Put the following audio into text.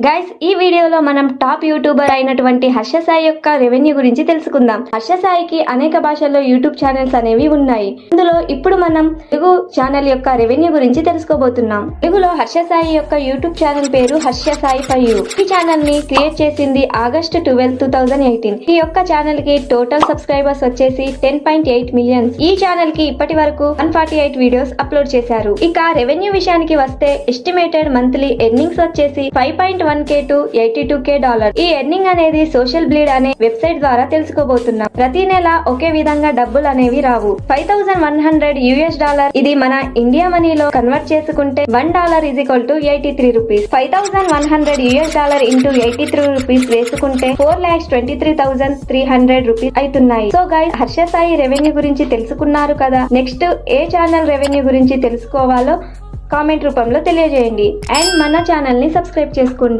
Guys ఈ వీడియోలో మనం టాప్ యూట్యూబర్ అయినటువంటి హర్ష సాయి యొక్క రెవెన్యూ గురించి తెలుసుకుందాం. హర్ష సాయికి అనేక భాషల్లో యూట్యూబ్ ఛానల్స్ అనేవి ఉన్నాయి. అందులో ఇప్పుడు మనం తెలుగు ఛానల్ యొక్క రెవెన్యూ గురించి తెలుసుకోబోతున్నాం. తెలుగులో హర్ష సాయి యొక్క యూట్యూబ్ ఛానల్ పేరు హర్ష సాయి ఫర్ యూ. ఈ ఛానల్ ని క్రియేట్ చేసింది ఆగస్ట్ 12, 2018. ఈ యొక్క ఛానల్ కి టోటల్ సబ్స్క్రైబర్స్ వచ్చేసి 10.8 మిలియన్స్. ఈ ఛానల్ కి ఇప్పటి వరకు 148 వీడియోస్ అప్లోడ్ చేశారు. ఇక రెవెన్యూ విషయానికి వస్తే ఎస్టిమేటెడ్ మంత్లీ ఎర్నింగ్స్ వచ్చేసి 5.1K to $82K. ఈ ఎర్నింగ్ అనేది సోషల్ బ్లీడ్ అనే వెబ్సైట్ ద్వారా తెలుసుకోబోతున్నాం. ప్రతి నెల ఒకే విధంగా డబ్బులు అనేవి రావు. $5,100 ఇది మన ఇండియా మనీలో కన్వర్ట్ చేసుకుంటే $1 = 83 రూపీస్. $5,100 ఇంటూ 83 రూపీస్ వేసుకుంటే 4,23,300 రూపీస్ అవుతున్నాయి. So guys, Harsha Sai revenue గురించి తెలుసుకున్నారు కదా. నెక్స్ట్ ఏ ఛానల్ రెవెన్యూ గురించి తెలుసుకోవాలో కామెంట్ రూపంలో తెలియజేయండి. అండ్ మన ఛానల్ ని సబ్స్క్రైబ్ చేసుకోండి.